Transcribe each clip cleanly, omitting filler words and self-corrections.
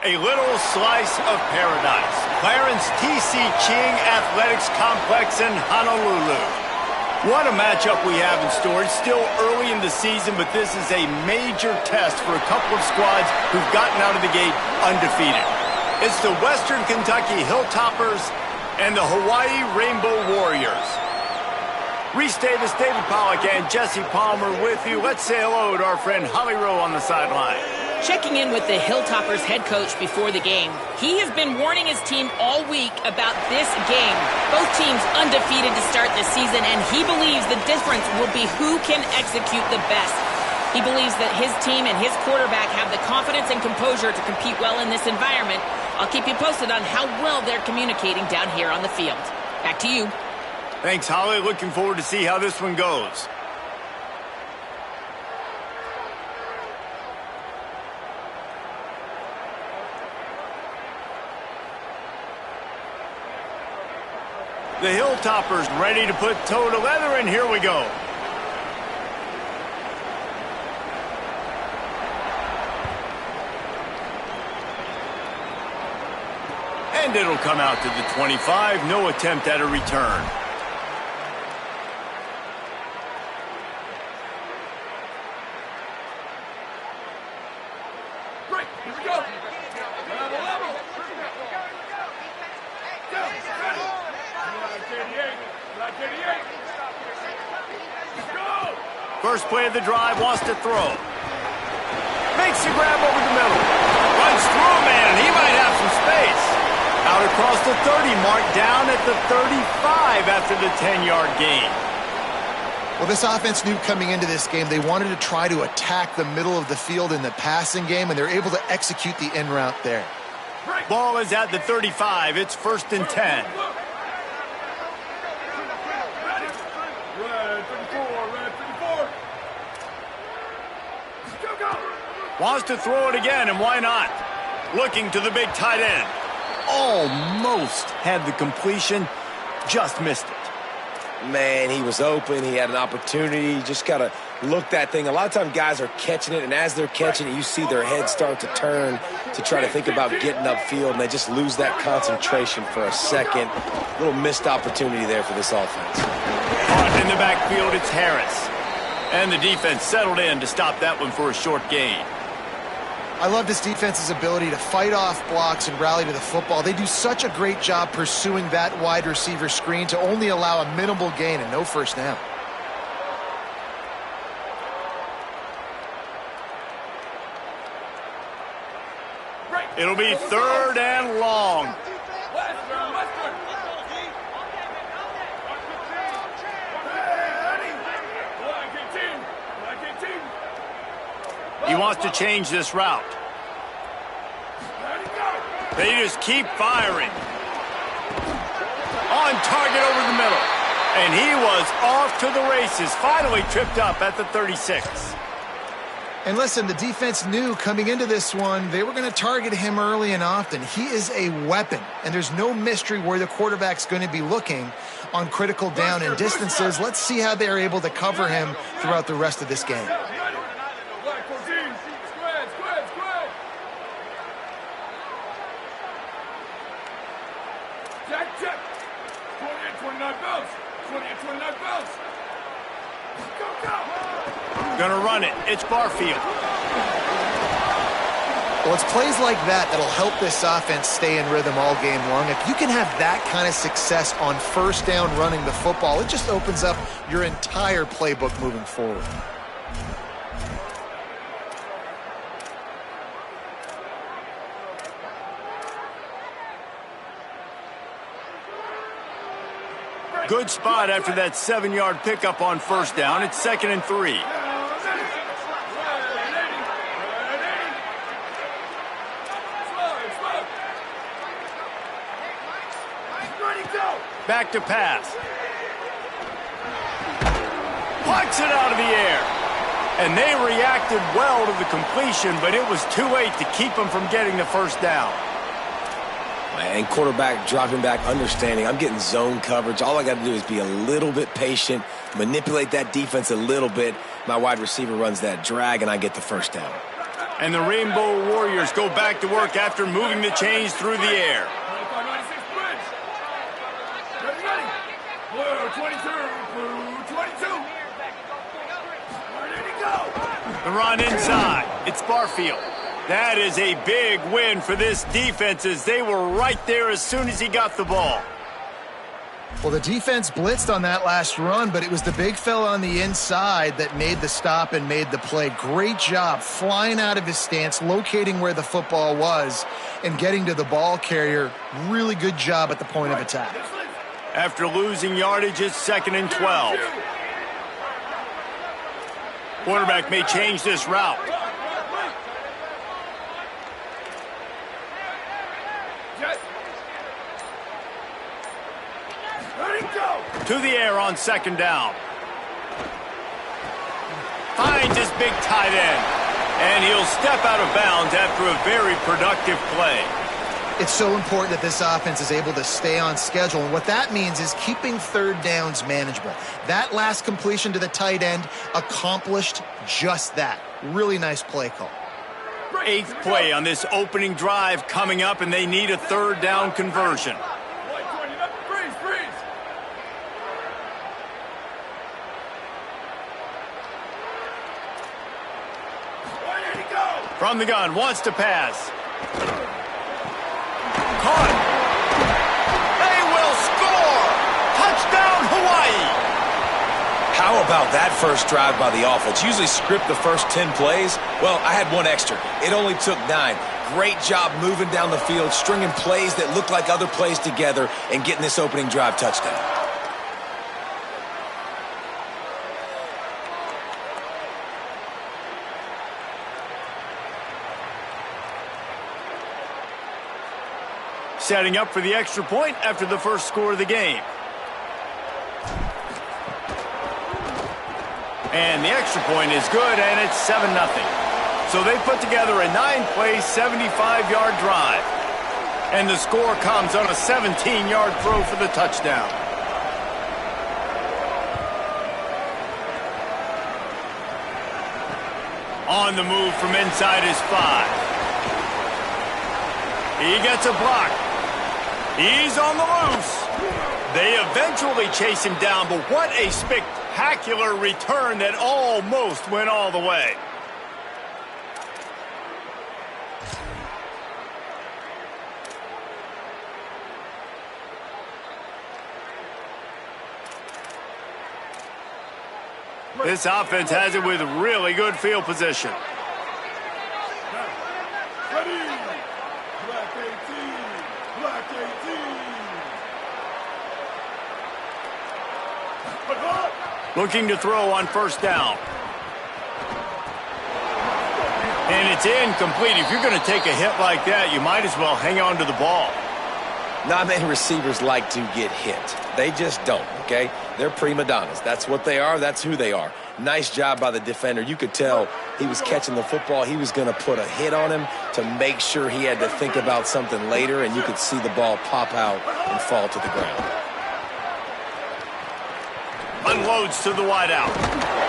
A little slice of paradise. Clarence T.C. Ching Athletics Complex in Honolulu. What a matchup we have in store. It's still early in the season, but this is a major test for a couple of squads who've gotten out of the gate undefeated. It's the Western Kentucky Hilltoppers and the Hawaii Rainbow Warriors. Reese Davis, David Pollack, and Jesse Palmer with you. Let's say hello to our friend Holly Rowe on the sideline. Checking in with the Hilltoppers head coach before the game. He has been warning his team all week about this game. Both teams undefeated to start this season, and he believes the difference will be who can execute the best. He believes that his team and his quarterback have the confidence and composure to compete well in this environment. I'll keep you posted on how well they're communicating down here on the field. Back to you. Thanks, Holly. Looking forward to see how this one goes. The Hilltoppers ready to put toe to leather, and here we go. And it'll come out to the 25. No attempt at a return. Break. Here we go. Level. First play of the drive, wants to throw. Makes the grab over the middle. Runs through a man, he might have some space. Out across the 30 mark, down at the 35 after the 10-yard gain. Well, this offense knew coming into this game they wanted to try to attack the middle of the field in the passing game, and they're able to execute the in route there. Ball is at the 35. It's 1st and 10. Wants to throw it again, and why not? Looking to the big tight end. Almost had the completion, just missed it. Man, he was open. He had an opportunity. You just got to look that thing. A lot of times guys are catching it, and as they're catching it, you see their head start to turn to try to think about getting upfield, and they just lose that concentration for a second. Little missed opportunity there for this offense. Caught in the backfield, it's Harris. And the defense settled in to stop that one for a short gain. I love this defense's ability to fight off blocks and rally to the football. They do such a great job pursuing that wide receiver screen to only allow a minimal gain and no first down. It'll be 3rd and long. He wants to change this route. They just keep firing. On target over the middle. And he was off to the races. Finally tripped up at the 36. And listen, the defense knew coming into this one, they were going to target him early and often. He is a weapon, and there's no mystery where the quarterback's going to be looking on critical down and distances. Let's see how they're able to cover him throughout the rest of this game. Check. 28-29 bells. 28-29 bells. Go. Gonna run it. It's Barfield. Well, it's plays like that that'll help this offense stay in rhythm all game long. If you can have that kind of success on first down running the football, it just opens up your entire playbook moving forward. Good spot after that 7-yard pickup on first down. It's 2nd and 3. Back to pass. Plucks it out of the air. And they reacted well to the completion, but it was too late to keep them from getting the first down. And quarterback dropping back, understanding I'm getting zone coverage. All I got to do is be a little bit patient, manipulate that defense a little bit. My wide receiver runs that drag, and I get the first down. And the Rainbow Warriors go back to work after moving the chains through the air. 95-96 bridge. Ready. Blue 22. Blue 22. Where did he go? The run inside. It's Barfield. That is a big win for this defense as they were right there as soon as he got the ball. Well, the defense blitzed on that last run, but it was the big fella on the inside that made the stop and made the play. Great job flying out of his stance, locating where the football was, and getting to the ball carrier. Really good job at the point of attack. After losing yardage, it's 2nd and 12. Quarterback may change this route. To the air on 2nd down. Finds his big tight end. And he'll step out of bounds after a very productive play. It's so important that this offense is able to stay on schedule. And what that means is keeping 3rd downs manageable. That last completion to the tight end accomplished just that. Really nice play call. 8th play on this opening drive coming up, and they need a 3rd down conversion. From the gun, wants to pass. Caught. They will score! Touchdown, Hawaii! How about that first drive by the offense? Usually script the first 10 plays. Well, I had one extra. It only took 9. Great job moving down the field, stringing plays that look like other plays together, and getting this opening drive touchdown. Setting up for the extra point after the first score of the game. And the extra point is good, and it's 7-0. So they put together a 9-play, 75-yard drive. And the score comes on a 17-yard throw for the touchdown. On the move from inside his 5. He gets a block. He's on the loose. They eventually chase him down, but what a spectacular return that almost went all the way. This offense has it with really good field position. Looking to throw on 1st down. And it's incomplete. If you're going to take a hit like that, you might as well hang on to the ball. Not many receivers like to get hit. They just don't, okay? They're prima donnas. That's what they are. That's who they are. Nice job by the defender. You could tell he was catching the football. He was going to put a hit on him to make sure he had to think about something later, and you could see the ball pop out and fall to the ground. Unloads to the wideout.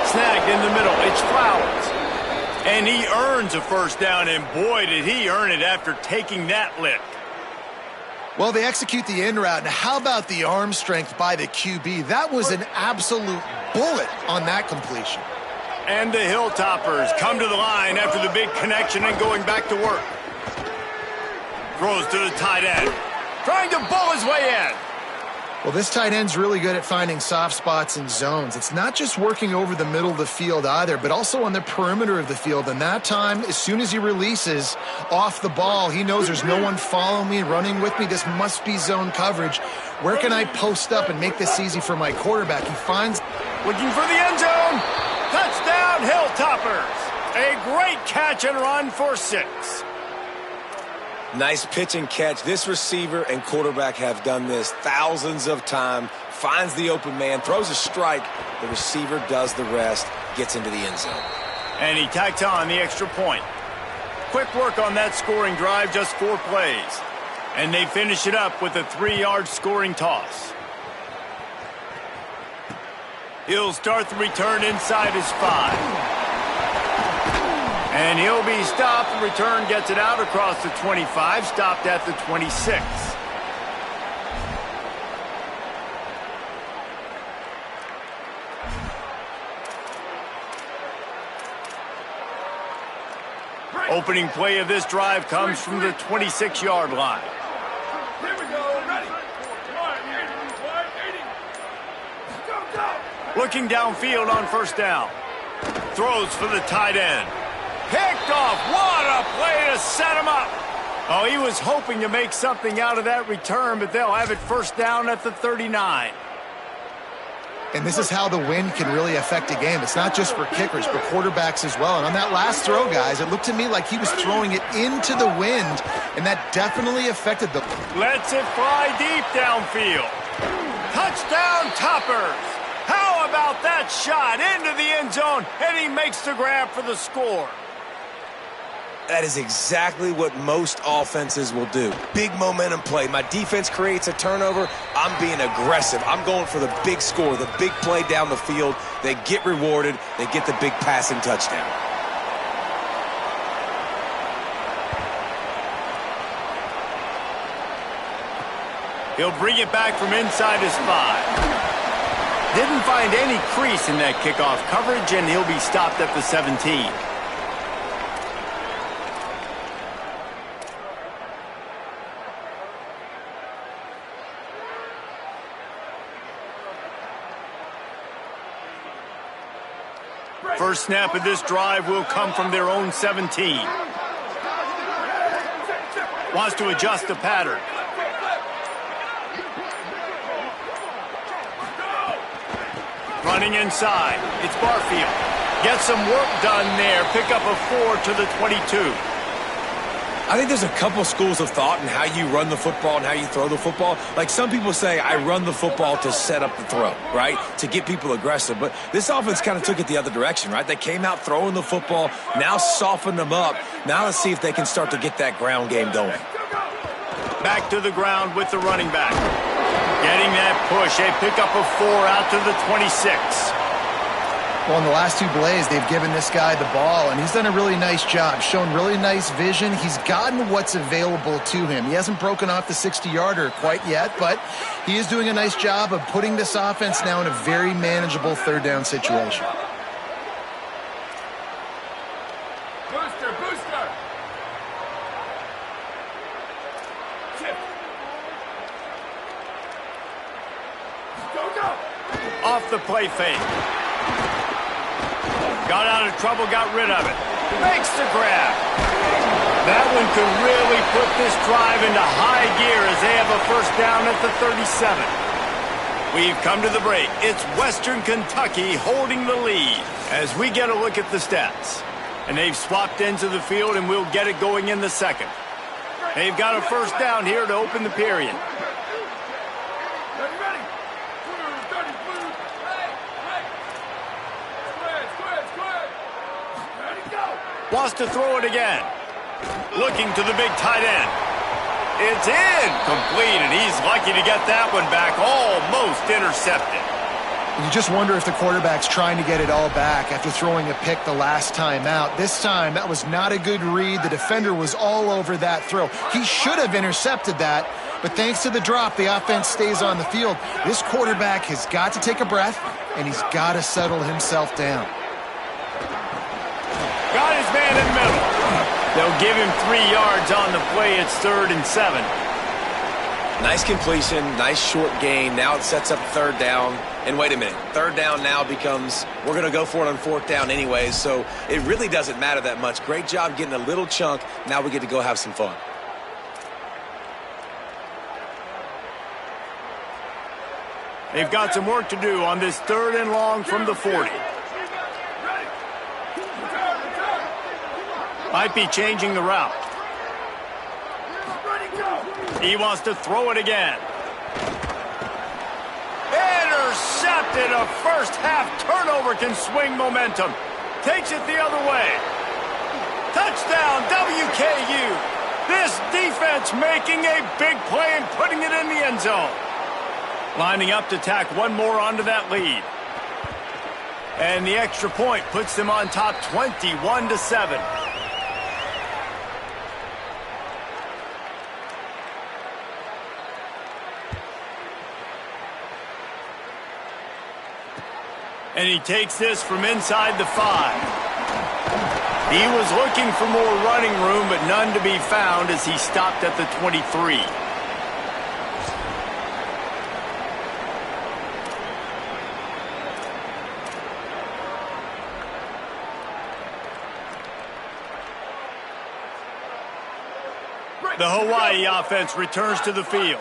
Snagged in the middle. It's Flowers. And he earns a 1st down, and boy, did he earn it after taking that lick. Well, they execute the in route. Now, how about the arm strength by the QB? That was an absolute bullet on that completion. And the Hilltoppers come to the line after the big connection and going back to work. Throws to the tight end. Trying to bull his way in. Well, this tight end's really good at finding soft spots and zones. It's not just working over the middle of the field either, but also on the perimeter of the field. And that time, as soon as he releases off the ball, he knows there's no one following me, running with me. This must be zone coverage. Where can I post up and make this easy for my quarterback? He finds... Looking for the end zone. Touchdown, Hilltoppers. A great catch and run for 6. Nice pitch and catch. This receiver and quarterback have done this thousands of times. Finds the open man, throws a strike. The receiver does the rest, gets into the end zone. And he tacks on the extra point. Quick work on that scoring drive, just 4 plays. And they finish it up with a 3-yard scoring toss. He'll start the return inside his 5. And he'll be stopped. The return gets it out across the 25, stopped at the 26. Opening play of this drive comes from the 26-yard line. Here we go. Ready. Go, go. Looking downfield on first down. Throws for the tight end. Picked off. What a play to set him up. Oh, he was hoping to make something out of that return, but they'll have it first down at the 39. And this is how the wind can really affect a game. It's not just for kickers, but quarterbacks as well. And on that last throw, guys, it looked to me like he was throwing it into the wind, and that definitely affected the... Lets it fly deep downfield. Touchdown, Toppers. How about that shot into the end zone, and he makes the grab for the score. That is exactly what most offenses will do. Big momentum play. My defense creates a turnover. I'm being aggressive. I'm going for the big score, the big play down the field. They get rewarded. They get the big passing touchdown. He'll bring it back from inside his 5. Didn't find any crease in that kickoff coverage, and he'll be stopped at the 17. First snap of this drive will come from their own 17. Wants to adjust the pattern. Running inside. It's Barfield. Gets some work done there. Pick up a 4 to the 22. I think there's a couple schools of thought in how you run the football and how you throw the football. Like some people say, I run the football to set up the throw, right? To get people aggressive. But this offense kind of took it the other direction, right? They came out throwing the football, now softened them up. Now let's see if they can start to get that ground game going. Back to the ground with the running back. Getting that push. They pick up a 4 out to the 26. Well, in the last 2 plays, they've given this guy the ball, and he's done a really nice job, shown really nice vision. He's gotten what's available to him. He hasn't broken off the 60-yarder quite yet, but he is doing a nice job of putting this offense now in a very manageable third down situation. Booster, booster. Chip. Go, go. Off the play fake. Got out of trouble, got rid of it. Makes the grab. That one could really put this drive into high gear as they have a first down at the 37. We've come to the break. It's Western Kentucky holding the lead as we get a look at the stats. And they've swapped into the field, and we'll get it going in the second. They've got a first down here to open the period. Wants to throw it again. Looking to the big tight end. It's in. Complete, and he's lucky to get that one back. Almost intercepted. You just wonder if the quarterback's trying to get it all back after throwing a pick the last time out. This time, that was not a good read. The defender was all over that throw. He should have intercepted that, but thanks to the drop, the offense stays on the field. This quarterback has got to take a breath, and he's got to settle himself down. Got his man in the middle. They'll give him 3 yards on the play. It's 3rd and 7. Nice completion, nice short gain. Now it sets up third down. And wait a minute, third down now becomes, we're going to go for it on 4th down anyways, so it really doesn't matter that much. Great job getting a little chunk. Now we get to go have some fun. They've got some work to do on this 3rd and long from the 40. Might be changing the route. He wants to throw it again. Intercepted. A first-half turnover can swing momentum. Takes it the other way. Touchdown, WKU. This defense making a big play and putting it in the end zone. Lining up to tack one more onto that lead. And the extra point puts them on top 21-7. And he takes this from inside the 5. He was looking for more running room, but none to be found as he stopped at the 23. The Hawaii offense returns to the field.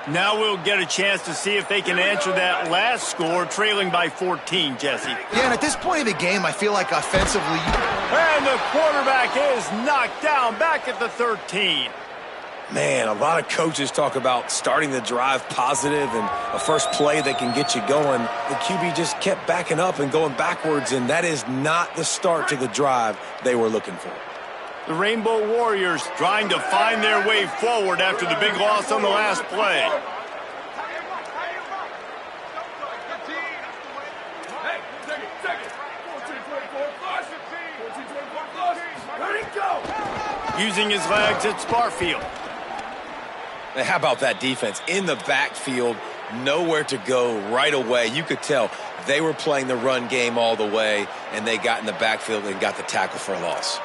Now we'll get a chance to see if they can answer that last score, trailing by 14, Jesse. Yeah, and at this point in the game, I feel like offensively... And the quarterback is knocked down back at the 13. Man, a lot of coaches talk about starting the drive positive and a first play that can get you going. The QB just kept backing up and going backwards, and that is not the start to the drive they were looking for. The Rainbow Warriors trying to find their way forward after the big loss on the last play. Hey, take it. 14-24 plus. 14-24 plus. Ready, go. Using his legs, it's Barfield. And how about that defense? In the backfield, nowhere to go right away. You could tell they were playing the run game all the way, and they got in the backfield and got the tackle for a loss.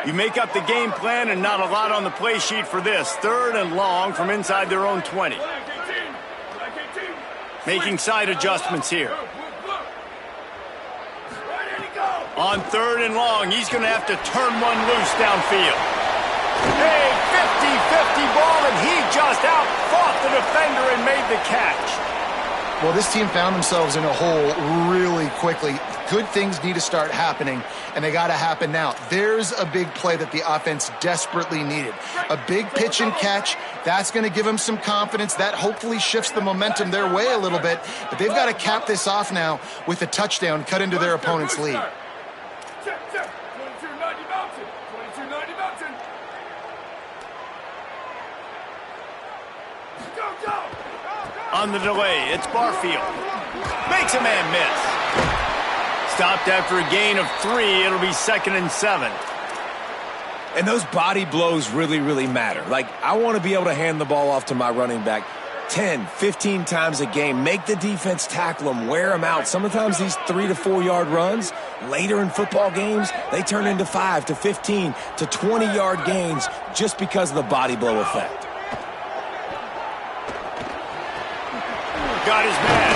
You make up the game plan and not a lot on the play sheet for this. 3rd and long from inside their own 20. Making side adjustments here. On 3rd and long, he's going to have to turn one loose downfield. A 50-50 ball, and he just out-fought the defender and made the catch. Well, this team found themselves in a hole really quickly. Good things need to start happening, and they got to happen now. There's a big play that the offense desperately needed. A big pitch and catch. That's going to give them some confidence. That hopefully shifts the momentum their way a little bit. But they've got to cap this off now with a touchdown cut into their opponent's lead. 22-90 Mountain. 22-90 Mountain. Go. On the delay, it's Barfield. Makes a man miss. Stopped after a gain of 3. It'll be 2nd and 7. And those body blows really, really matter. Like, I want to be able to hand the ball off to my running back 10, 15 times a game. Make the defense tackle them, wear them out. Sometimes these 3 to 4 yard runs, later in football games, they turn into 5 to 15 to 20 yard gains just because of the body blow effect. Got his man.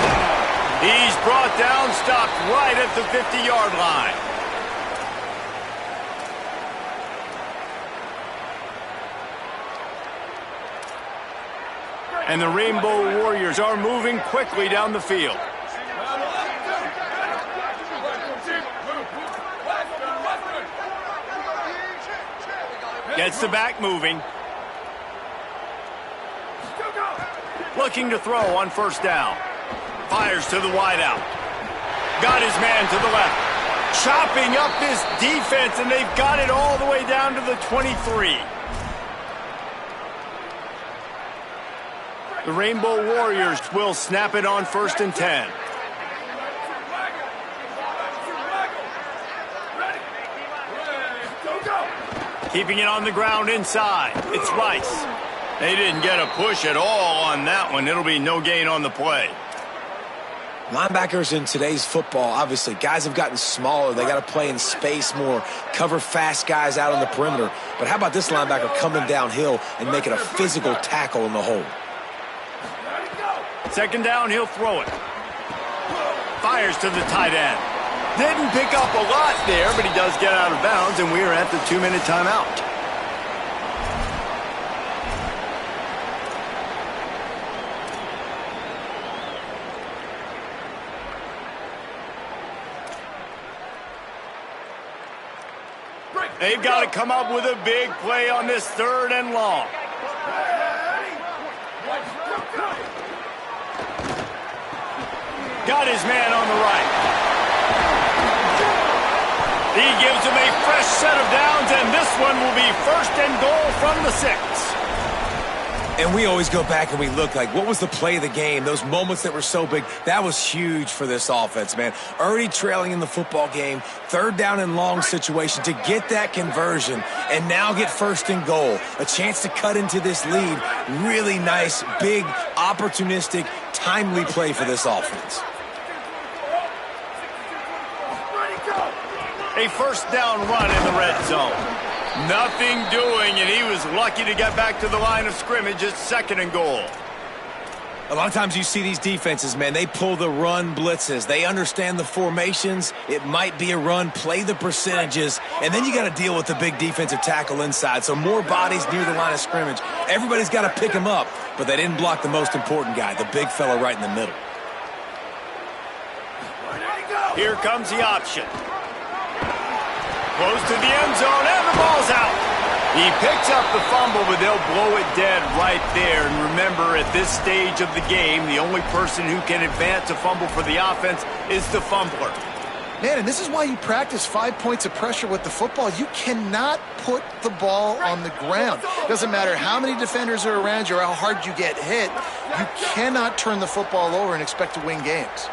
He's brought down, stopped right at the 50-yard line. And the Rainbow Warriors are moving quickly down the field. Gets the back moving. Looking to throw on 1st down. Fires to the wideout. Got his man to the left. Chopping up this defense, and they've got it all the way down to the 23. The Rainbow Warriors will snap it on 1st and 10. Keeping it on the ground inside. It's Rice. They didn't get a push at all on that one. It'll be no gain on the play. Linebackers in today's football, obviously, guys have gotten smaller. They got to play in space more, cover fast guys out on the perimeter. But how about this linebacker coming downhill and making a physical tackle in the hole? 2nd down, he'll throw it. Fires to the tight end. Didn't pick up a lot there, but he does get out of bounds, and we're at the 2-minute timeout. They've got to come up with a big play on this 3rd and long. Got his man on the right. He gives him a fresh set of downs, and this one will be 1st and goal from the 6. And we always go back and we look like, what was the play of the game? Those moments that were so big, that was huge for this offense, man. Already trailing in the football game, third down and long situation to get that conversion and now get first and goal. A chance to cut into this lead. Really nice, big, opportunistic, timely play for this offense. A first down run in the red zone. Nothing doing, and he was lucky to get back to the line of scrimmage at second and goal. A lot of times you see these defenses, man, they pull the run blitzes. They understand the formations. It might be a run, play the percentages, and then you got to deal with the big defensive tackle inside. So more bodies near the line of scrimmage. Everybody's got to pick him up, but they didn't block the most important guy, the big fella right in the middle. Here comes the option. Close to the end zone, and the ball's out. He picks up the fumble, but they'll blow it dead right there. And remember, at this stage of the game, the only person who can advance a fumble for the offense is the fumbler. Man, and this is why you practice 5 points of pressure with the football. You cannot put the ball on the ground. Doesn't matter how many defenders are around you or how hard you get hit. You cannot turn the football over and expect to win games.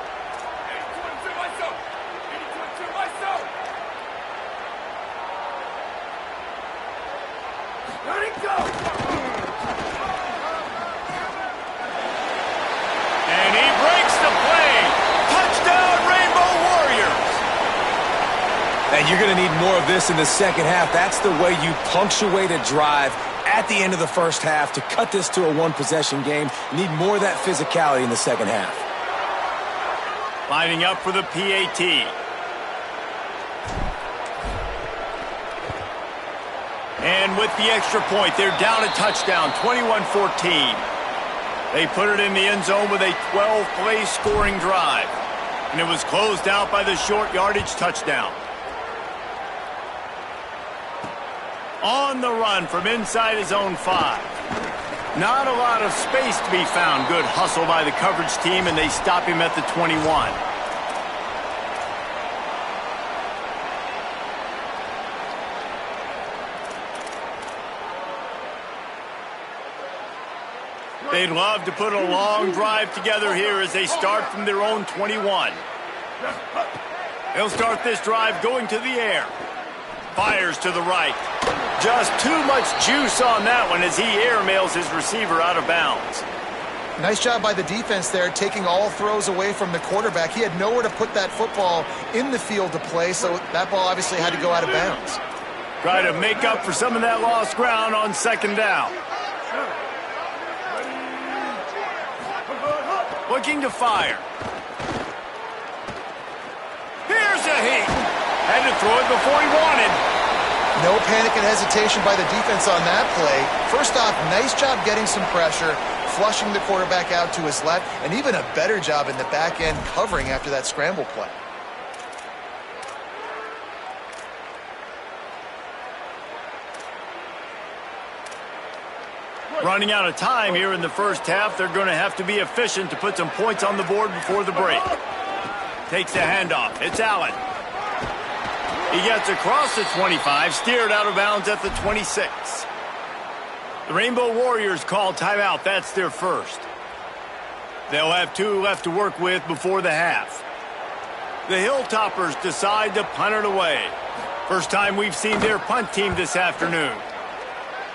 And you're going to need more of this in the second half. That's the way you punctuate a drive at the end of the first half to cut this to a one-possession game. You need more of that physicality in the second half. Lining up for the PAT. And with the extra point, they're down a touchdown, 21-14. They put it in the end zone with a 12-play scoring drive. And it was closed out by the short yardage touchdown. On the run from inside his own 5. Not a lot of space to be found. Good hustle by the coverage team, and they stop him at the 21. They'd love to put a long drive together here as they start from their own 21. They'll start this drive going to the air. Fires to the right. Just too much juice on that one as he airmails his receiver out of bounds. Nice job by the defense there, taking all throws away from the quarterback. He had nowhere to put that football in the field to play, so that ball obviously had to go out of bounds. Try to make up for some of that lost ground on second down. Looking to fire. Here's a hit. Had to throw it before he wanted. No panic and hesitation by the defense on that play. First off, nice job getting some pressure, flushing the quarterback out to his left, and even a better job in the back end covering after that scramble play. Running out of time here in the first half. They're going to have to be efficient to put some points on the board before the break. Takes the handoff. It's Allen. He gets across the 25, steered out of bounds at the 26. The Rainbow Warriors call timeout. That's their first. They'll have 2 left to work with before the half. The Hilltoppers decide to punt it away. First time we've seen their punt team this afternoon.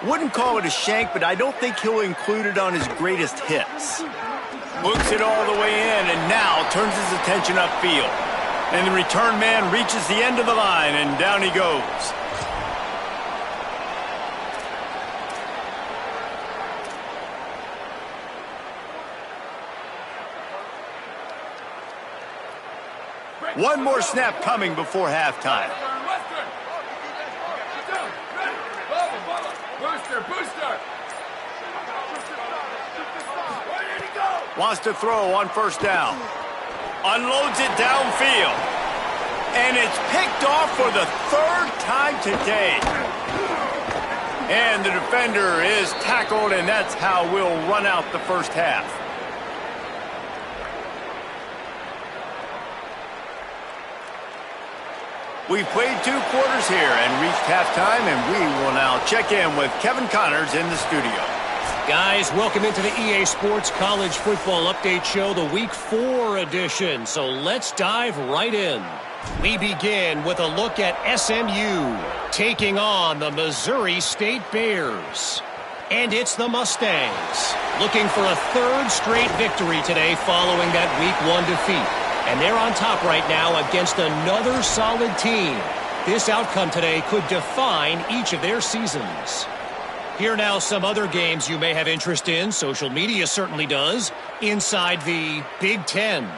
Wouldn't call it a shank, but I don't think he'll include it on his greatest hits. Looks it all the way in, and now turns his attention upfield. And the return man reaches the end of the line, and down he goes. One more snap coming before halftime. Booster! Wants to throw on first down. Unloads it downfield. And it's picked off for the 3rd time today. And the defender is tackled, and that's how we'll run out the first half. We've played 2 quarters here and reached halftime, and we will now check in with Kevin Connors in the studio. Guys, welcome into the EA Sports College Football Update Show, the Week 4 edition. So let's dive right in. We begin with a look at SMU taking on the Missouri State Bears. And it's the Mustangs looking for a third straight victory today following that Week 1 defeat. And they're on top right now against another solid team. This outcome today could define each of their seasons. Here now some other games you may have interest in. Social media certainly does. Inside the Big Ten.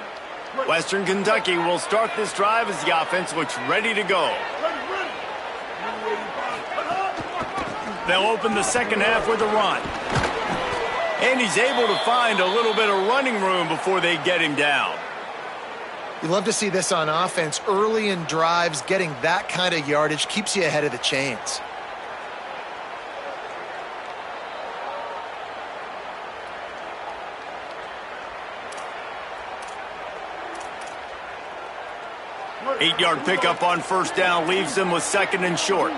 Western Kentucky will start this drive as the offense looks ready to go. They'll open the second half with a run. And he's able to find a little bit of running room before they get him down. You love to see this on offense. Early in drives, getting that kind of yardage keeps you ahead of the chains. Eight-yard pickup on first down leaves them with second and short.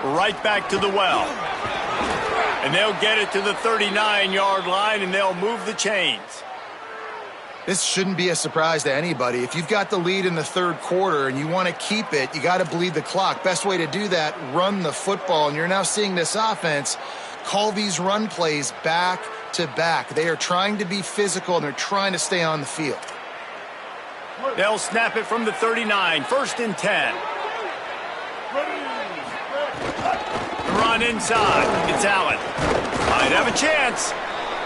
Right back to the well. And they'll get it to the 39-yard line, and they'll move the chains. This shouldn't be a surprise to anybody. If you've got the lead in the third quarter and you want to keep it, you got to bleed the clock. Best way to do that, run the football. And you're now seeing this offense call these run plays back to back. They are trying to be physical, and they're trying to stay on the field. They'll snap it from the 39, first and 10. Run inside. It's Allen. Might have a chance.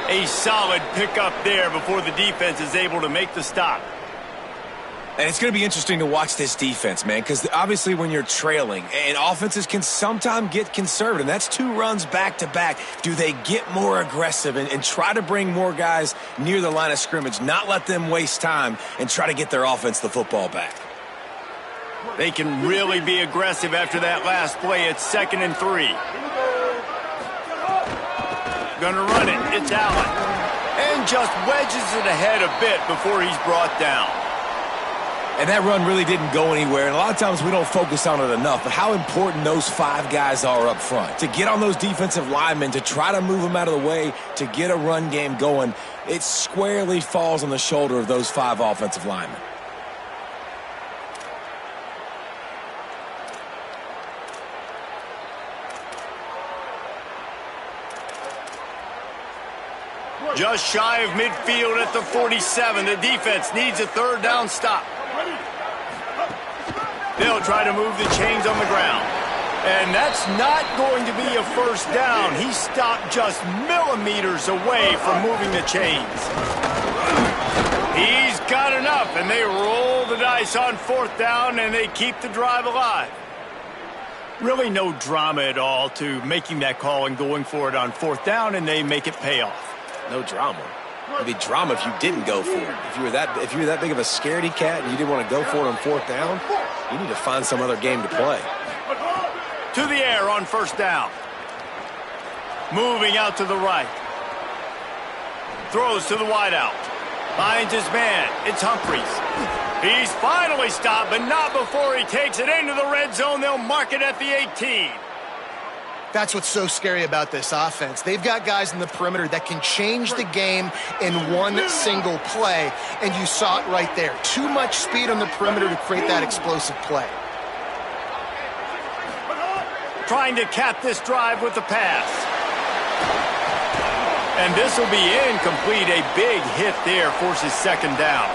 A solid pickup there before the defense is able to make the stop. And it's going to be interesting to watch this defense, man, because obviously when you're trailing, and offenses can sometimes get conservative, and that's two runs back-to-back. Do they get more aggressive and try to bring more guys near the line of scrimmage, not let them waste time, and try to get their offense the football back? They can really be aggressive after that last play. It's second and 3. Gonna run it. It's Allen. And just wedges it ahead a bit before he's brought down. And that run really didn't go anywhere. And a lot of times we don't focus on it enough. But how important those 5 guys are up front. To get on those defensive linemen, to try to move them out of the way, to get a run game going, it squarely falls on the shoulder of those 5 offensive linemen. Just shy of midfield at the 47. The defense needs a third down stop. They'll try to move the chains on the ground. And that's not going to be a first down. He stopped just millimeters away from moving the chains. He's got enough, and they roll the dice on fourth down, and they keep the drive alive. Really no drama at all to making that call and going for it on fourth down, and they make it pay off. No drama. It'd be drama if you didn't go for it. If you were that big of a scaredy cat and you didn't want to go for it on fourth down, you need to find some other game to play. To the air on first down. Moving out to the right. Throws to the wideout. Finds his man. It's Humphries. He's finally stopped, but not before he takes it into the red zone. They'll mark it at the 18. That's what's so scary about this offense. They've got guys in the perimeter that can change the game in one single play, and you saw it right there. Too much speed on the perimeter to create that explosive play. Trying to cap this drive with the pass. And this will be incomplete. A big hit there forces second down.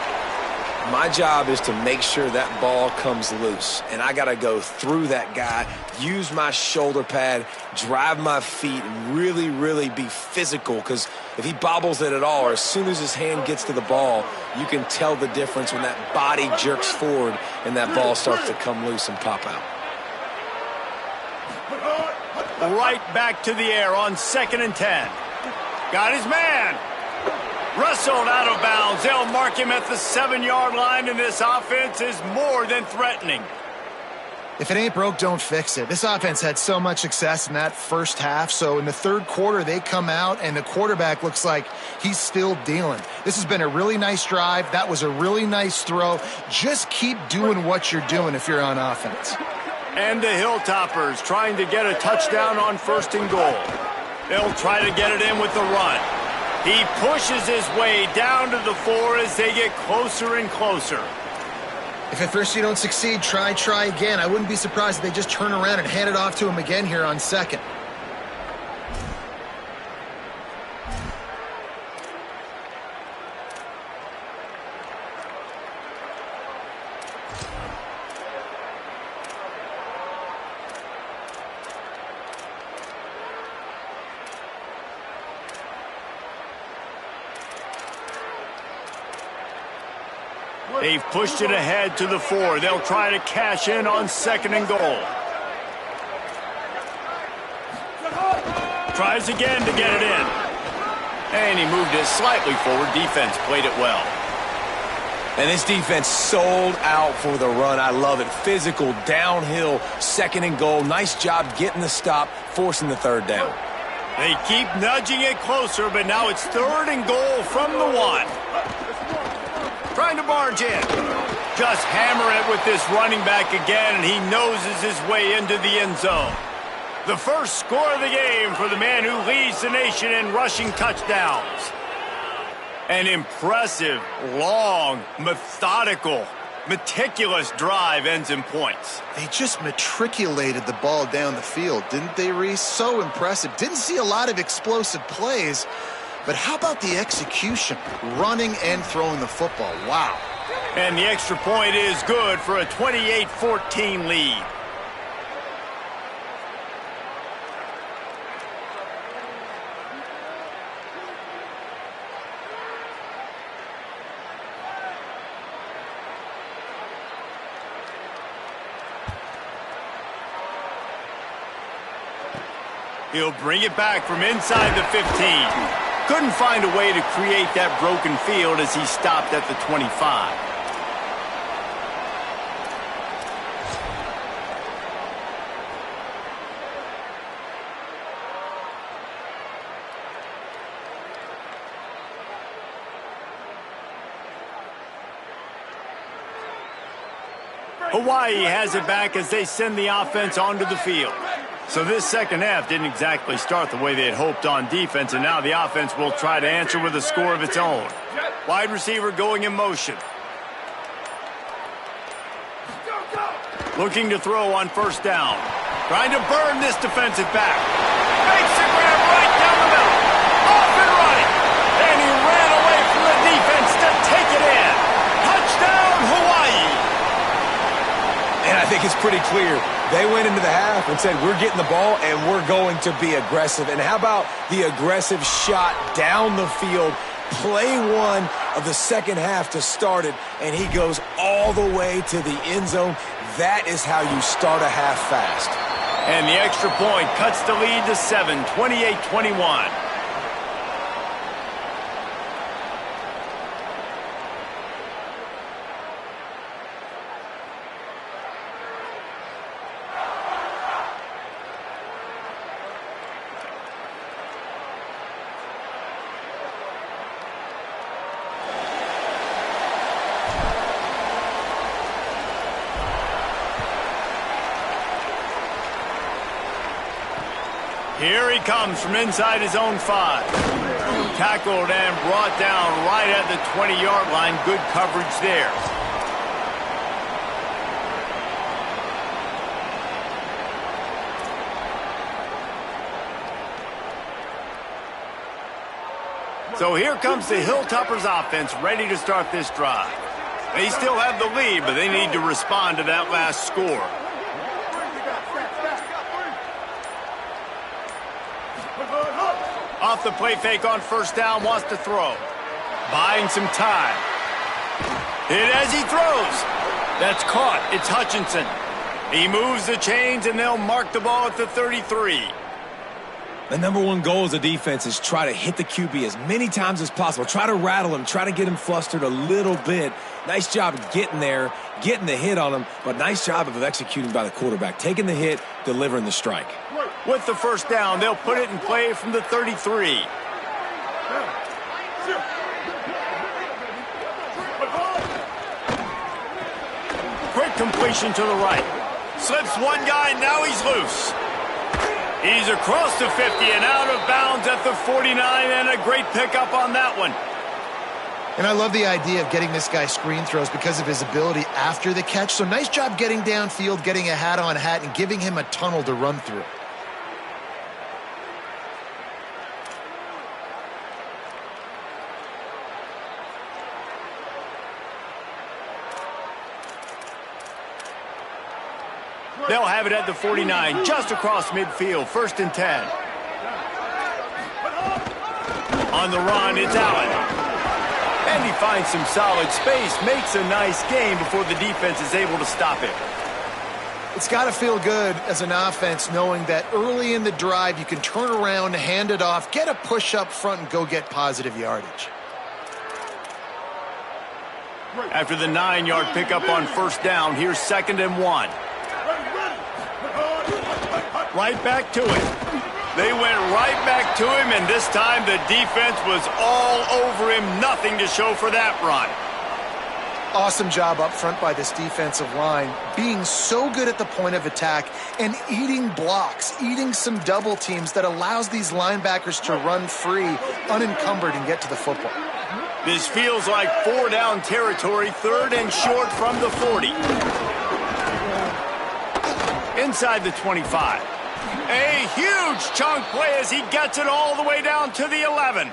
My job is to make sure that ball comes loose, and I got to go through that guy, use my shoulder pad, drive my feet, and really, really be physical, because if he bobbles it at all, or as soon as his hand gets to the ball, you can tell the difference when that body jerks forward and that ball starts to come loose and pop out. Right back to the air on second and 10. Got his man. Wrestled out of bounds. They'll mark him at the 7-yard line, and this offense is more than threatening. If it ain't broke, don't fix it. This offense had so much success in that first half, so in the third quarter, they come out, and the quarterback looks like he's still dealing. This has been a really nice drive. That was a really nice throw. Just keep doing what you're doing if you're on offense. And the Hilltoppers trying to get a touchdown on 1st and goal. They'll try to get it in with the run. He pushes his way down to the 4 as they get closer and closer. If at first you don't succeed, try again. I wouldn't be surprised if they just turn around and hand it off to him again here on 2nd. They've pushed it ahead to the 4. They'll try to cash in on 2nd and goal. Tries again to get it in. And he moved it slightly forward. Defense played it well. And this defense sold out for the run. I love it. Physical, downhill, 2nd and goal. Nice job getting the stop, forcing the 3rd down. They keep nudging it closer, but now it's 3rd and goal from the 1. Trying to barge in. Just hammer it with this running back again, and he noses his way into the end zone. The first score of the game for the man who leads the nation in rushing touchdowns. An impressive, long, methodical, meticulous drive ends in points. They just matriculated the ball down the field, didn't they, Reese? So impressive. Didn't see a lot of explosive plays. But how about the execution? Running and throwing the football. Wow. And the extra point is good for a 28-14 lead. He'll bring it back from inside the 15. Couldn't find a way to create that broken field as he stopped at the 25. Hawaii has it back as they send the offense onto the field. So this 2nd half didn't exactly start the way they had hoped on defense, and now the offense will try to answer with a score of its own. Wide receiver going in motion. Looking to throw on 1st down. Trying to burn this defensive back. Makes the grab right down the middle. Off and running. And he ran away from the defense to take it in. Touchdown, Hawaii. And I think it's pretty clear. They went into the half and said, we're getting the ball and we're going to be aggressive. And how about the aggressive shot down the field? Play 1 of the 2nd half to start it, and he goes all the way to the end zone. That is how you start a half fast. And the extra point cuts the lead to 7, 28-21. Here he comes from inside his own 5. Tackled and brought down right at the 20-yard line. Good coverage there. So here comes the Hilltoppers offense ready to start this drive. They still have the lead, but they need to respond to that last score. Off the play fake on 1st down, wants to throw. Buying some time. Hit as he throws. That's caught. It's Hutchinson. He moves the chains, and they'll mark the ball at the 33. The number 1 goal as a defense is try to hit the QB as many times as possible. Try to rattle him. Try to get him flustered a little bit. Nice job getting there, getting the hit on him, but nice job of executing by the quarterback. Taking the hit, delivering the strike. With the 1st down, they'll put it in play from the 33. Quick completion to the right. Slips one guy, now he's loose. He's across the 50 and out of bounds at the 49, and a great pickup on that one. And I love the idea of getting this guy screen throws because of his ability after the catch. So nice job getting downfield, getting a hat-on-hat, and giving him a tunnel to run through. They'll have it at the 49, just across midfield, 1st and 10. On the run, it's Allen. And he finds some solid space, makes a nice gain before the defense is able to stop it. It's got to feel good as an offense knowing that early in the drive you can turn around, hand it off, get a push up front, and go get positive yardage. After the 9-yard pickup on 1st down, here's 2nd and 1. Right back to it. They went right back to him, and this time the defense was all over him. Nothing to show for that run. Awesome job up front by this defensive line, being so good at the point of attack and eating blocks, eating some double teams that allows these linebackers to run free, unencumbered, and get to the football. This feels like 4-down territory, 3rd and short from the 40. Inside the 25. A huge chunk play as he gets it all the way down to the 11.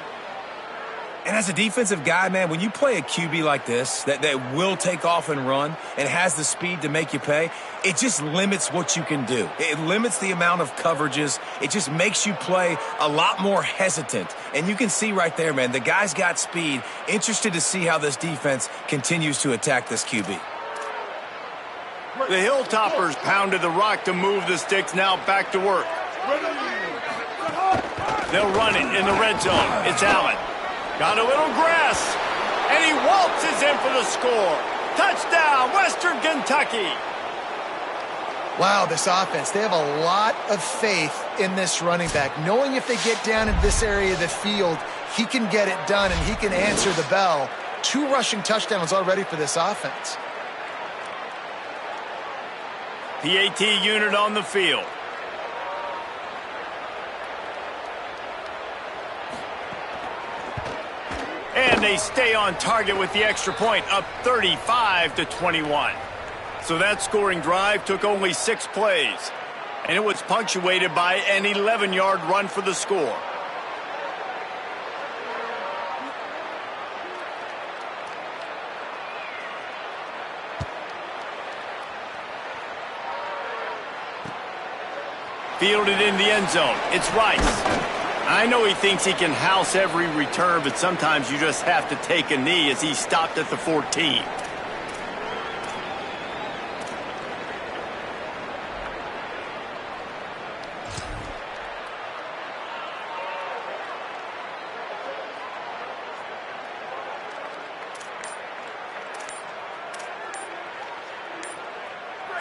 And as a defensive guy, man, when you play a QB like this that will take off and run and has the speed to make you pay, it just limits what you can do. It limits the amount of coverages. It just makes you play a lot more hesitant. And you can see right there, man, the guy's got speed. Interested to see how this defense continues to attack this QB. The Hilltoppers pounded the rock to move the sticks, now back to work. They'll run it in the red zone. It's Allen. Got a little grass, and he waltzes in for the score. Touchdown, Western Kentucky. Wow, this offense, they have a lot of faith in this running back, knowing if they get down in this area of the field, he can get it done and he can answer the bell. 2 rushing touchdowns already for this offense. PAT unit on the field. And they stay on target with the extra point, up 35-21. So that scoring drive took only 6 plays, and it was punctuated by an 11-yard run for the score. Fielded in the end zone. It's Rice. I know he thinks he can house every return, but sometimes you just have to take a knee as he stopped at the 14.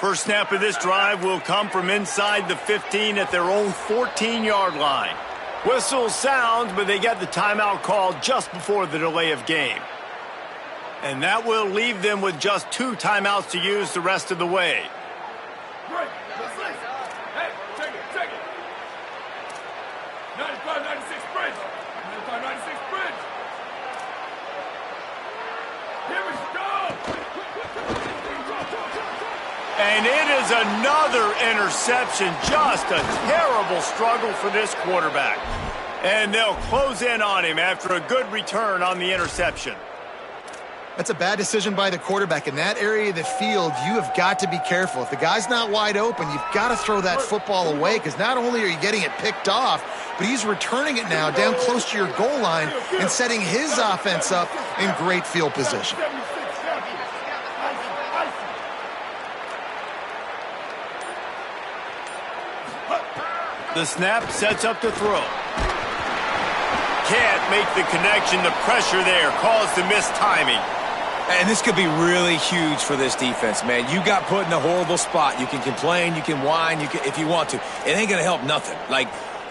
First snap of this drive will come from inside the 15 at their own 14-yard line. Whistle sounds, but they get the timeout called just before the delay of game. And that will leave them with just 2 timeouts to use the rest of the way. Hey, take it. 95-96 bridge. 95-96 bridge. Here we go. And it is another interception. Just a terrible struggle for this quarterback. And they'll close in on him after a good return on the interception. That's a bad decision by the quarterback. In that area of the field, you have got to be careful. If the guy's not wide open, you've got to throw that football away because not only are you getting it picked off, but he's returning it now down close to your goal line and setting his offense up in great field position. The snap sets up to throw. Can't make the connection. The pressure there caused the missed timing. And this could be really huge for this defense, man. You got put in a horrible spot. You can complain, you can whine, if you want to. It ain't going to help nothing. Like,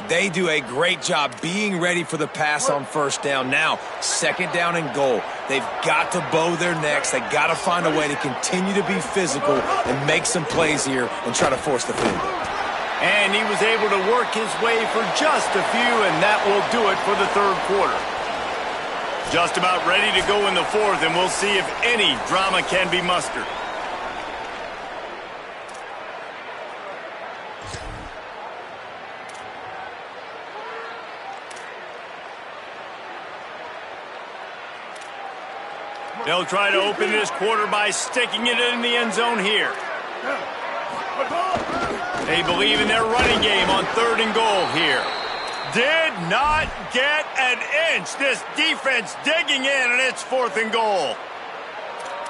They do a great job being ready for the pass on first down. Now, second down and goal. They've got to bow their necks. They've got to find a way to continue to be physical and make some plays here and try to force the field. And he was able to work his way for just a few, and that will do it for the third quarter. Just about ready to go in the fourth, and we'll see if any drama can be mustered. They'll try to open this quarter by sticking it in the end zone here. They believe in their running game on third and goal here. Did not get an inch. This defense digging in, and it's fourth and goal.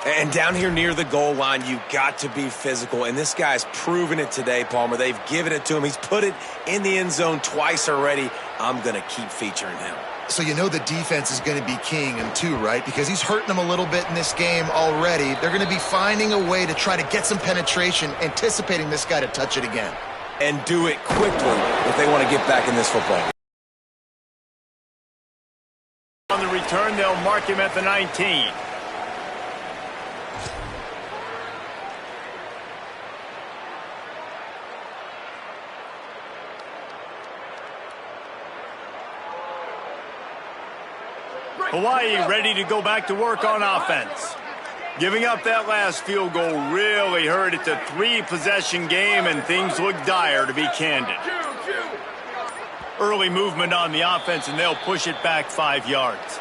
And down here near the goal line, you've got to be physical. And this guy's proven it today, Palmer. They've given it to him. He's put it in the end zone twice already. I'm going to keep featuring him. So you know the defense is going to be keying him too, right? Because he's hurting them a little bit in this game already. They're going to be finding a way to try to get some penetration, anticipating this guy to touch it again. And do it quickly if they want to get back in this football game. On the return, they'll mark him at the 19. Hawaii ready to go back to work on offense. Giving up that last field goal really hurt. It's a 3-possession game, and things look dire, to be candid. Early movement on the offense, and they'll push it back 5 yards.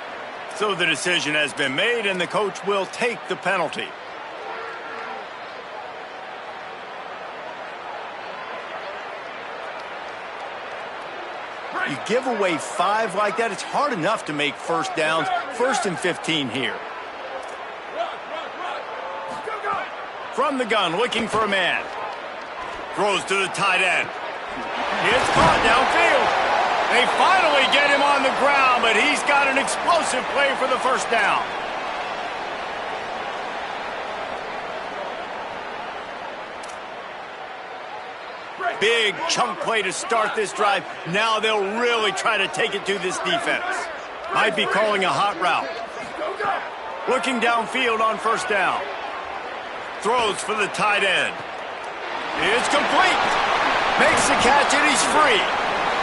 So the decision has been made, and the coach will take the penalty. You give away 5 like that, it's hard enough to make first downs. First and 15 here. From the gun, looking for a man. Throws to the tight end. It's caught downfield. They finally get him on the ground, but he's got an explosive play for the first down. Big chunk play to start this drive. Now they'll really try to take it to this defense. Might be calling a hot route. Looking downfield on first down. Throws for the tight end. It's complete. Makes the catch, and he's free.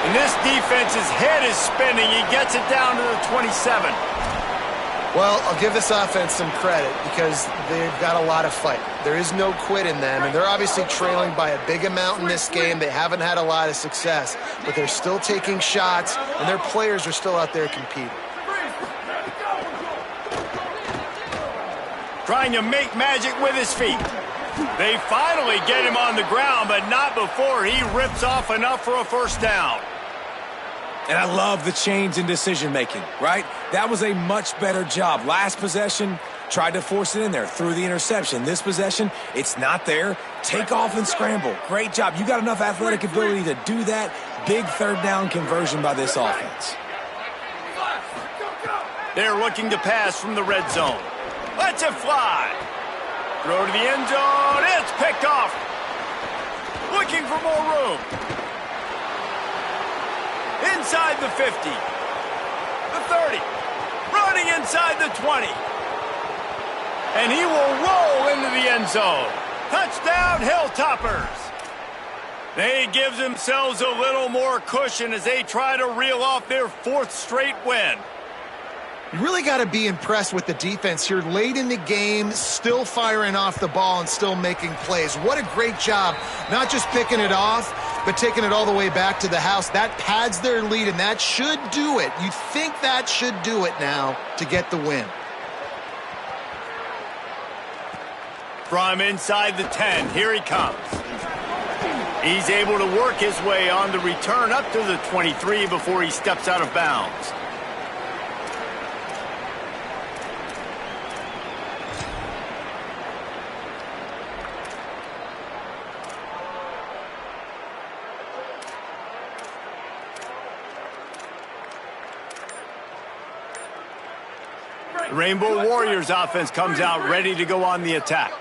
And this defense's head is spinning. He gets it down to the 27. Well, I'll give this offense some credit because they've got a lot of fight. There is no quit in them, and they're obviously trailing by a big amount in this game. They haven't had a lot of success, but they're still taking shots, and their players are still out there competing. Trying to make magic with his feet. They finally get him on the ground, but not before he rips off enough for a first down. And I love the change in decision-making, right? That was a much better job. Last possession, tried to force it in there, threw the interception. This possession, it's not there. Take off and scramble. Great job. You got enough athletic ability to do that. Big third down conversion by this offense. They're looking to pass from the red zone. Lets it fly. Throw to the end zone. It's picked off. Looking for more room. Inside the 50. The 30. Running inside the 20. And he will roll into the end zone. Touchdown, Hilltoppers. They give themselves a little more cushion as they try to reel off their 4th straight win. You really got to be impressed with the defense here late in the game, still firing off the ball and still making plays. What a great job, not just picking it off, but taking it all the way back to the house. That pads their lead, and that should do it. You think that should do it now to get the win. From inside the 10, here he comes. He's able to work his way on the return up to the 23 before he steps out of bounds. The Rainbow Warriors offense comes out ready to go on the attack.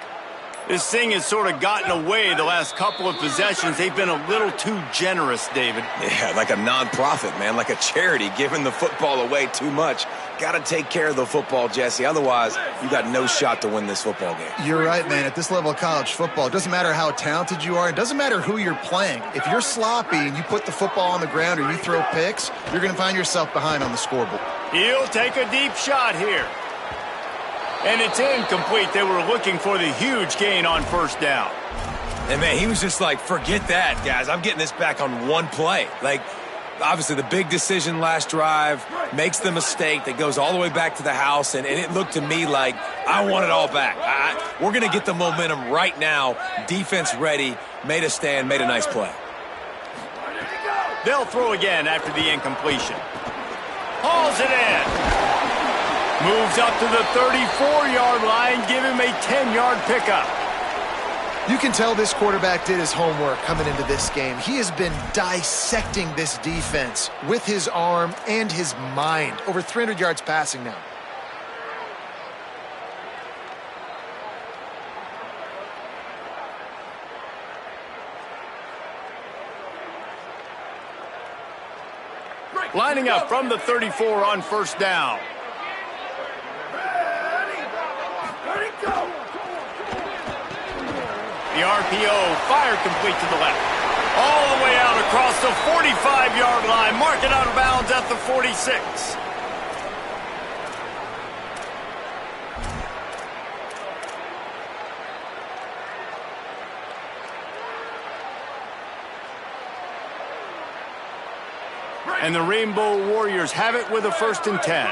This thing has sort of gotten away the last couple of possessions. They've been a little too generous, David. Yeah, like a non-profit, man, like a charity, giving the football away too much. Got to take care of the football, Jesse. Otherwise, you got no shot to win this football game. You're right, man. At this level of college football, it doesn't matter how talented you are. It doesn't matter who you're playing. If you're sloppy and you put the football on the ground or you throw picks, you're going to find yourself behind on the scoreboard. He'll take a deep shot here. And it's incomplete. They were looking for the huge gain on first down. And, man, he was just like, forget that, guys. I'm getting this back on one play. Like, obviously, the big decision last drive makes the mistake that goes all the way back to the house, and it looked to me like I want it all back. We're going to get the momentum right now. Defense ready, made a stand, made a nice play. They'll throw again after the incompletion. Hauls it in. Moves up to the 34-yard line, give him a 10-yard pickup. You can tell this quarterback did his homework coming into this game. He has been dissecting this defense with his arm and his mind. Over 300 yards passing now. Lining up from the 34 on first down. The RPO, fire complete to the left. All the way out across the 45-yard line. Mark it out of bounds at the 46. And the Rainbow Warriors have it with a 1st and 10.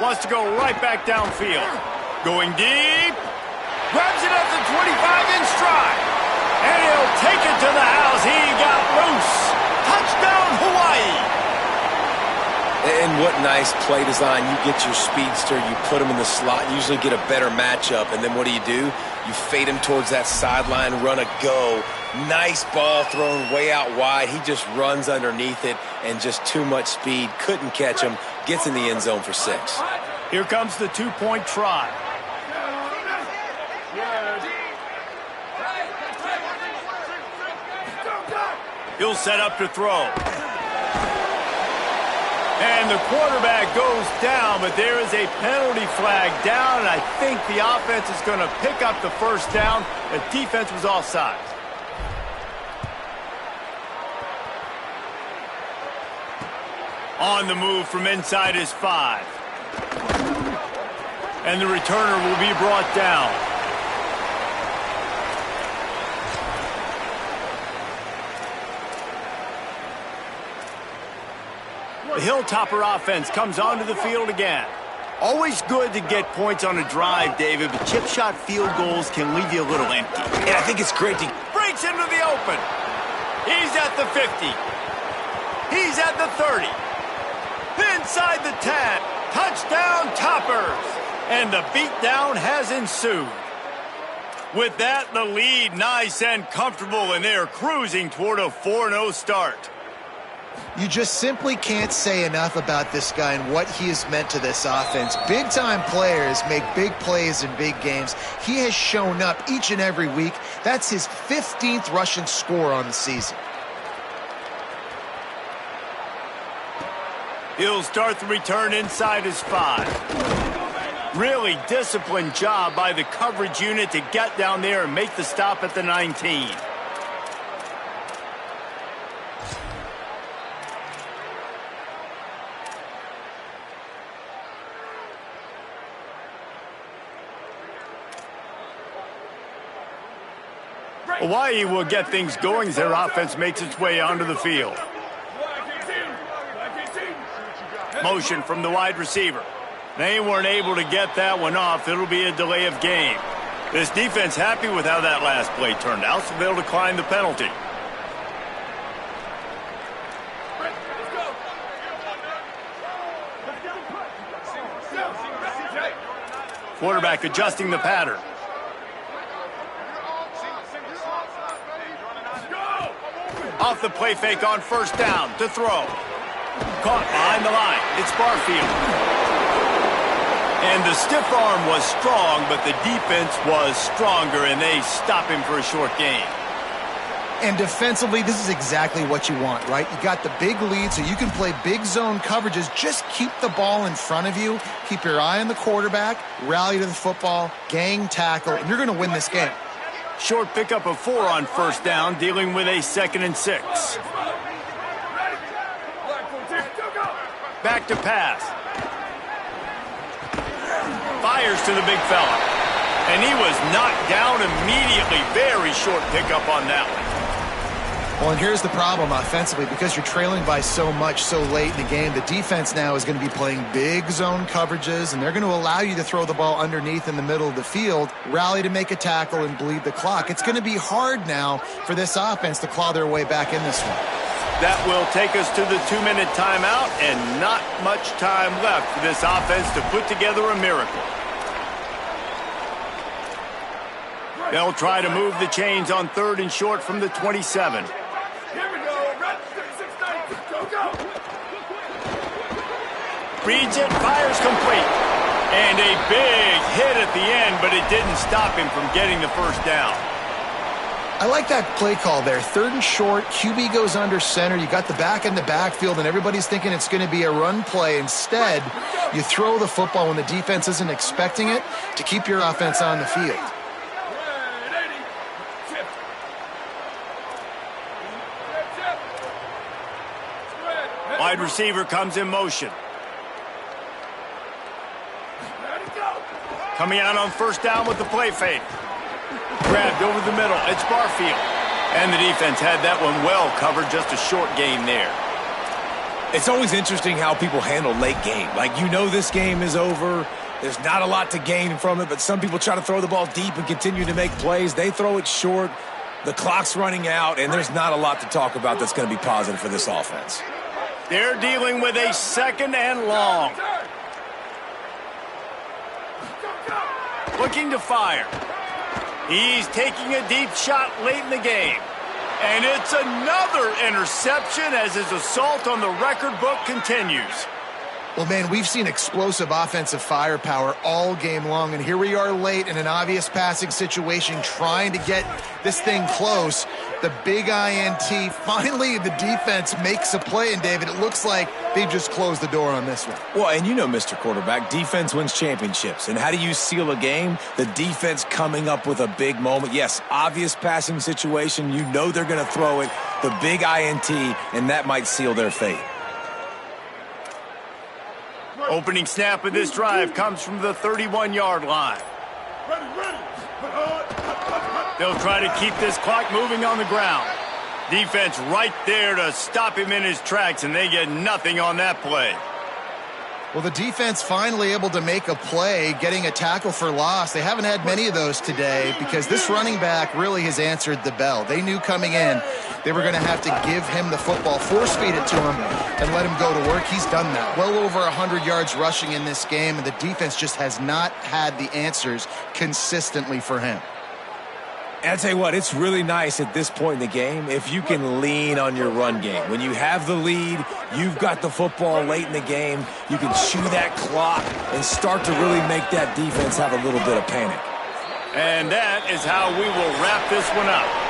Wants to go right back downfield. Going deep. Grabs it at the 25 in stride. And he'll take it to the house. He got loose. Touchdown, Hawaii. And what nice play design. You get your speedster, you put him in the slot, usually get a better matchup, and then what do? You fade him towards that sideline, run a go. Nice ball thrown way out wide. He just runs underneath it, and just too much speed. Couldn't catch him. Gets in the end zone for 6. Here comes the 2-point try. He'll set up to throw. And the quarterback goes down, but there is a penalty flag down, and I think the offense is going to pick up the first down. The defense was offside. On the move from inside his 5. And the returner will be brought down. The Hilltopper offense comes onto the field again. Always good to get points on a drive, David, but chip shot field goals can leave you a little empty. And I think it's great to... Breaks into the open. He's at the 50. He's at the 30. Inside the 10. Touchdown, Toppers. And the beatdown has ensued. With that, the lead nice and comfortable, and they're cruising toward a 4-0 start. You just simply can't say enough about this guy and what he has meant to this offense. Big-time players make big plays in big games. He has shown up each and every week. That's his 15th rushing score on the season. He'll start the return inside his 5. Really disciplined job by the coverage unit to get down there and make the stop at the 19. Hawaii will get things going as their offense makes its way onto the field. Motion from the wide receiver. They weren't able to get that one off. It'll be a delay of game. This defense happy with how that last play turned out, so they'll decline the penalty. Quarterback adjusting the pattern. Off the play fake on first down to throw. Caught behind the line. It's Barfield. And the stiff arm was strong, but the defense was stronger, and they stop him for a short gain. And defensively, this is exactly what you want, right? You got the big lead, so you can play big zone coverages. Just keep the ball in front of you. Keep your eye on the quarterback. Rally to the football. Gang tackle. And you're going to win this game. Short pickup of 4 on first down, dealing with a 2nd and 6. Back to pass. Fires to the big fella. And he was knocked down immediately. Very short pickup on that one. Well, and here's the problem offensively. Because you're trailing by so much so late in the game, the defense now is going to be playing big zone coverages, and they're going to allow you to throw the ball underneath in the middle of the field, rally to make a tackle, and bleed the clock. It's going to be hard now for this offense to claw their way back in this one. That will take us to the 2-minute timeout, and not much time left for this offense to put together a miracle. They'll try to move the chains on 3rd and short from the 27. Here we go. Red 6-9. Go. Reads it, fires complete. And a big hit at the end, but it didn't stop him from getting the first down. I like that play call there. 3rd and short, QB goes under center. You got the back in the backfield, and everybody's thinking it's going to be a run play. Instead, you throw the football when the defense isn't expecting it to keep your offense on the field. Wide receiver comes in motion. Coming out on first down with the play fake. Grabbed over the middle. It's Barfield. And the defense had that one well covered. Just a short gain there. It's always interesting how people handle late game. Like, you know this game is over. There's not a lot to gain from it, but some people try to throw the ball deep and continue to make plays. They throw it short. The clock's running out, and there's not a lot to talk about that's going to be positive for this offense. They're dealing with a 2nd and long. Looking to fire. He's taking a deep shot late in the game. And it's another interception as his assault on the record book continues. Well, man, we've seen explosive offensive firepower all game long, and here we are late in an obvious passing situation trying to get this thing close. The big INT, finally the defense makes a play, and David, it looks like they've just closed the door on this one. Well, and you know, Mr. Quarterback, defense wins championships. And how do you seal a game? The defense coming up with a big moment. Yes, obvious passing situation. You know they're going to throw it. The big INT, and that might seal their fate. Opening snap of this drive comes from the 31-yard line. They'll try to keep this clock moving on the ground. Defense right there to stop him in his tracks, and they get nothing on that play. Well, the defense finally able to make a play, getting a tackle for loss. They haven't had many of those today because this running back really has answered the bell. They knew coming in they were going to have to give him the football, force-feed it to him, and let him go to work. He's done that. Well over 100 yards rushing in this game, and the defense just has not had the answers consistently for him. And I'll tell you what, it's really nice at this point in the game if you can lean on your run game. When you have the lead, you've got the football late in the game, you can chew that clock and start to really make that defense have a little bit of panic. And that is how we will wrap this one up.